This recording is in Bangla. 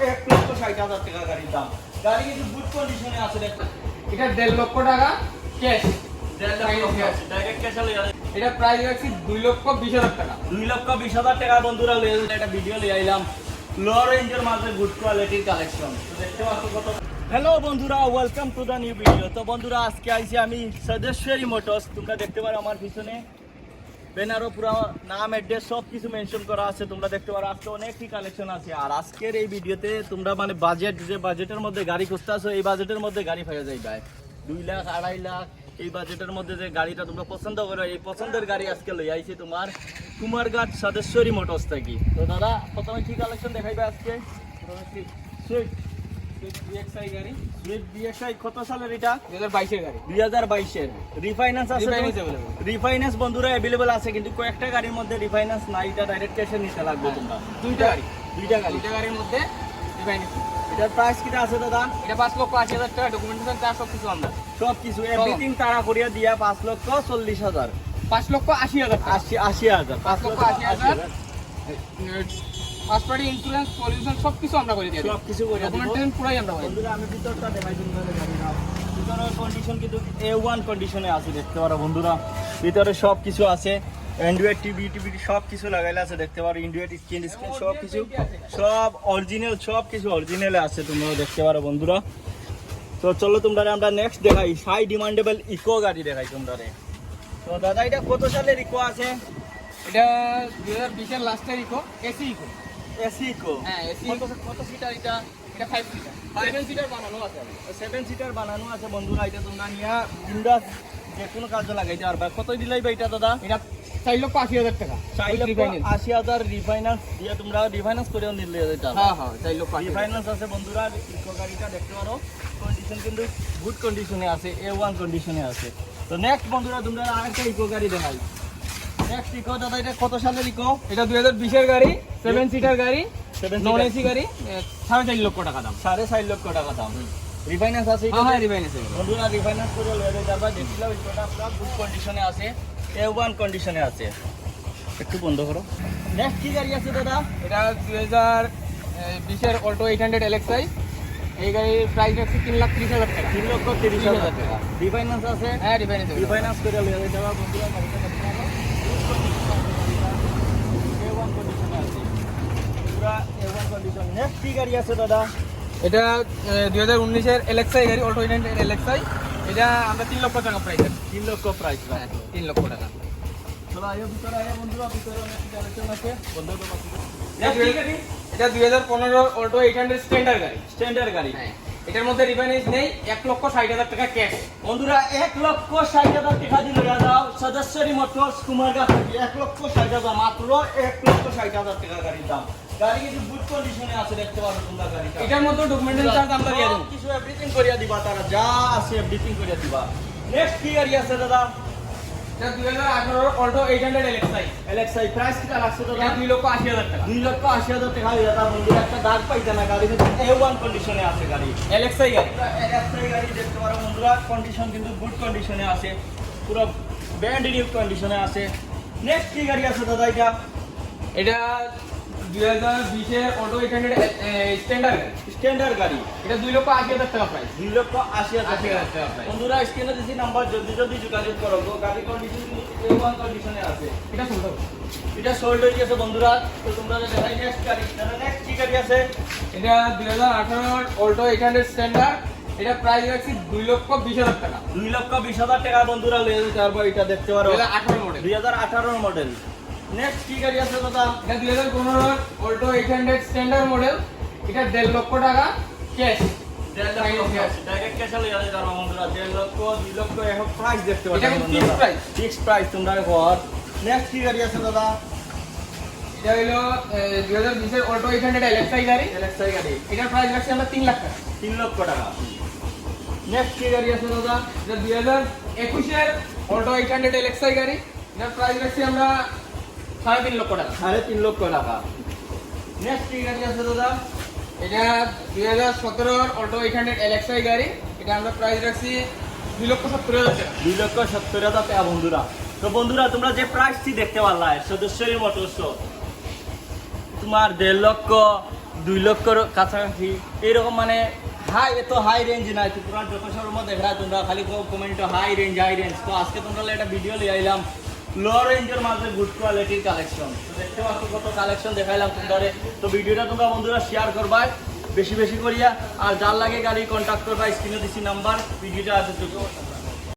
1,60,000 টাকা গাড়ির দাম। গাড়ি কিন্তু গুড কন্ডিশনে আছে। এটা 1.5 লক্ষ টাকা ক্যাশ, 1.5 লক্ষ ক্যাশ ডাইরেক্ট ক্যাশ লইয়া। এটা প্রাইস রাখছি 2,20,000 টাকা। 2,20,000 টাকা বন্ধুরা লইয়া একটা ভিডিও লই আইলাম লো রেঞ্জের মাঝে গুড কোয়ালিটির কালেকশন। তো দেখতে পাচ্ছ কত। হ্যালো বন্ধুরা, welcome to the new video. তো বন্ধুরা আজকে আইছি আমি সদস্যেরি মোটরস। তোমরা দেখতে পারো আমার পিছনে ব্যানারও পুরো নাম অ্যাড্রেস সব কিছু মেনশন করা আছে। তোমরা দেখতে পারো আজকে অনেকই কালেকশন আছে। আর আজকের এই ভিডিওতে তোমরা মানে বাজেট, যে বাজেটের মধ্যে গাড়ি খুঁজতে আসো এই বাজেটের মধ্যে গাড়ি পেয়ে যাই ভাই। 2 লাখ 2.5 লাখ এই বাজেটের মধ্যে যে গাড়িটা তোমরা পছন্দ করো, এই পছন্দের গাড়ি আজকে লই আইছি তোমার কুমারঘাট সদস্যেরি মোটরস থেকে। তো দাদা প্রথমে কি কালেকশন দেখাইবে আজকে? সুইফট DXi গাড়ি। সুইফট DXi কত সালের এটা? 2022 এর গাড়ি। 2022 এর। রিফাইন্যান্স আছে? রিফাইন্যান্স বন্ধুরা अवेलेबल আছে, কিন্তু কয়েকটা গাড়ির মধ্যে রিফাইন্যান্স নাই। এটা ডাইরেক্ট ক্যাশে নিতে লাগবে তোমরা। দুইটা গাড়ির মধ্যে রিফাইন্যান্স। এটার প্রাইস কিটা আছে দাদা? এটা 5,80,000 টাকা, ডকুমেন্টেশন চার্জ সব কিছু আমরা। সব কিছু এভরিথিং তারা করিয়া দিয়া 5,40,000। 5,80,000 টাকা। 80,000। 5,80,000 ফার্স্ট পার্টি ইন্স্যুরেন্স পলিউশন সব কিছু আমরা করে দিই। সব কিছু করে ডকুমেন্টেশন পুরাই আমরা করে দিই। বন্ধুরা আমি ভিতরটা দেখাই তোমাদের গাড়িটা। ভিতরের কন্ডিশন কিন্তু A1 কন্ডিশনে আছে, দেখতে পারো বন্ধুরা। ভিতরে সব কিছু আছে, অ্যান্ড্রয়েড টিভি সব কিছু লাগাইলে আছে, দেখতে পারো। অ্যান্ড্রয়েড স্ক্রিন সব কিছু, সব অরিজিনাল, সব কিছু অরিজিনালে আছে, তোমরা দেখতে পারো বন্ধুরা। তো চলো তোমরা আমরা নেক্সট দেখাই হাই ডিমান্ডেবল ইকো গাড়ি দেখাই তোমরা। তো দাদা এটা কত সালের ইকো আছে? এটা 2020 এর লাস্টের Eeco, AC Eeco. AC Eeco? হ্যাঁ এসি। কত সিটার এটা? এটা 5 সিটার। 7 সিটার বানানো আছে। 7 সিটার বানানো আছে বন্ধুরা। এটা তোমরা নিয়া বিন্দাস যে কোনো কাজে লাগাইতে পারবা। কত দিলাই ভাই এটা দাদা? এটা 4,80,000 টাকা। 4,80,000 রিফাইন্যান্স দিয়ে তোমরা রিফাইন্যান্স করেও নিলে যেটা। হ্যাঁ হ্যাঁ 4,80,000 রিফাইন্যান্স আছে বন্ধুরা। ইকো গাড়িটা দেখতে পারো, কন্ডিশন কিন্তু গুড কন্ডিশনে আছে, A1 কন্ডিশনে আছে। তো নেক্সট বন্ধুরা তোমরা আরেকটা ইকো গাড়ি দেখাই। নেক্সট ইকো দাদা এটা কত সালের ইকো? এটা 2020 এর গাড়ি, 7 সিটার গাড়ি, নন এসি গাড়ি, 4.5 লক্ষ টাকা দাম। 4.5 লক্ষ টাকা দাম। রিফাইন্যান্স আছে? হ্যাঁ রিফাইন্যান্স আছে বন্ধুরা। রিফাইন্যান্স করে লয়ে যাবা। দেখছিলাম ইকোটা পুরো গুড কন্ডিশনে আছে, A1 কন্ডিশনে আছে। একটু বন্ধ করো। নেক্সট কি গাড়ি আছে দাদা? এটা 2020 এর অল্টো 800 LXi। এই গাড়ির প্রাইস আছে 3,30,000 টাকা। 3,30,000 টাকা। রিফাইন্যান্স আছে? হ্যাঁ রিফাইন্যান্স আছে। রিফাইন্যান্স করে লয়ে যাবা বন্ধুরা। গাড়িটা দেখতে পারো, A1 কন্ডিশনে আছে, পুরো A1 কন্ডিশন। নেক্সট কি গাড়ি আছে দাদা? এটা 2019 এর LXi গাড়ি, অল্টো 800 LXi। এটা আমরা 3 লক্ষ টাকা প্রাইস আছে। 3 লক্ষ প্রাইস। 3 লক্ষ টাকা। চলো আয়ো ভিতরে আয়ো বন্ধুরা। ভিতরে অনেক কালেকশন আছে। বন্ধ তো পাচ্ছি। এটা 2015 অল্টো 800 স্ট্যান্ডার্ড গাড়ি। স্ট্যান্ডার্ড গাড়ি। হ্যাঁ এটার মধ্যে রিফাইন্যান্স নেই। 1,60,000 টাকা ক্যাশ। বন্ধুরা 1,60,000 টাকা দিলে যাও সদস্যরি মোটরস কুমারঘাট থেকে। 1,60,000 মাত্র 1,60,000 টাকা গাড়ির দাম। গাড়ি কিন্তু গুড কন্ডিশনে আছে, দেখতে পারো তোমরা গাড়িটা। এটার মধ্যে ডকুমেন্টেশন চার্জ আমরা দিয়ে দেব। কিছু এভরিথিং করিয়া দিবা, তারা যা আছে এভরিথিং করিয়া দিবা। নেক্সট কি গাড়ি আছে দাদা? এটা 2018 অল্টো 800 LXi। LXi প্রাইস কিটা লাগছে দাদা? এটা 2,80,000 টাকা। 2,80,000 টাকা হয়ে যাতা বন্ধুরা। একটা দাগ পাইছে না, গাড়ি কিন্তু A1 কন্ডিশনে আছে গাড়ি। LXi গাড়ি। LXi গাড়ি দেখতে পারো বন্ধুরা। কন্ডিশন কিন্তু গুড কন্ডিশনে আছে, পুরো ব্র্যান্ড নিউ কন্ডিশনে আছে। নেক্সট কি গাড়ি আছে দাদা এটা? এটা 2020 এর অল্টো 800 স্ট্যান্ডার্ড গাড়ি। স্ট্যান্ডার্ড গাড়ি। এটা 2,80,000 টাকা প্রাইস। 2,80,000 80,000 টাকা। টাকা। বন্ধুরা স্ক্রিনে দিছি নাম্বার, যদি যোগাযোগ করো। গাড়ি কন্ডিশন কিন্তু A1 কন্ডিশনে আছে। এটা শুনতে এটা সোল্ড হয়ে গেছে বন্ধুরা। তো তোমরা দেখাই নেক্সট গাড়ি। নেক্সট কি গাড়ি আছে? এটা 2018 অল্টো 800 স্ট্যান্ডার্ড। এটা প্রাইস রাখছি 2,20,000 টাকা। 2,20,000 টাকা বন্ধুরা লয়ে যেতে পারবো। এটা দেখতে পারো 2018 মডেল। 2018 মডেল। নেক্সট কি গাড়ি আছে দাদা? এটা 2015 অল্টো 800 স্ট্যান্ডার্ড মডেল। এটা 1.5 লক্ষ টাকা ক্যাশ। ডাইরেক্ট ক্যাশে লয়ে যেতে পারবো বন্ধুরা। 1.5 লক্ষ 2 লক্ষ এখন প্রাইস দেখতে পাচ্ছ। এটা ফিক্সড প্রাইস। ফিক্সড প্রাইস তোমরা ঘর। নেক্সট কি গাড়ি আছে দাদা? এটা হলো 2020 এর অল্টো 800 LXi গাড়ি। LXi গাড়ি। এটার প্রাইস রাখছি আমরা 3 লাখ টাকা। 3 লক্ষ টাকা। নেক্সট কি গাড়ি আছে দাদা? এটা 2021 এর অল্টো 800 LXi গাড়ি। এটার প্রাইস রাখছি আমরা 3.5 লক্ষ টাকা। 3.5 লক্ষ টাকা। নেক্সট কি গাড়ি আছে দাদা? এটা 2017 এর অল্টো 800 LXi গাড়ি। এটা আমরা প্রাইস রাখছি 2,70,000 টাকা। 2,70,000 টাকা বন্ধুরা। তো বন্ধুরা তোমরা যে প্রাইসটি দেখতে পারলা সদস্যরি মোটরস, তোমার 1.5 লক্ষ 2 লক্ষর কাছাকাছি এইরকম মানে হাই এত হাই রেঞ্জ নাই তোমরা যত শোরুম দেখা তোমরা খালি কমেন্ট হাই রেঞ্জ তো আজকে তোমরা একটা ভিডিও লিয়ে আইলাম লো রেঞ্জের মাঝে গুড কোয়ালিটির কালেকশন তো দেখতে পাচ্ছ কত কালেকশন দেখাইলাম তোমরা তো ভিডিওটা তোমরা বন্ধুরা শেয়ার করবা বেশি বেশি করিয়া আর যার লাগে গাড়ি কন্ট্যাক্ট করবা স্ক্রিনে দিছি নাম্বার ভিডিওটা আছে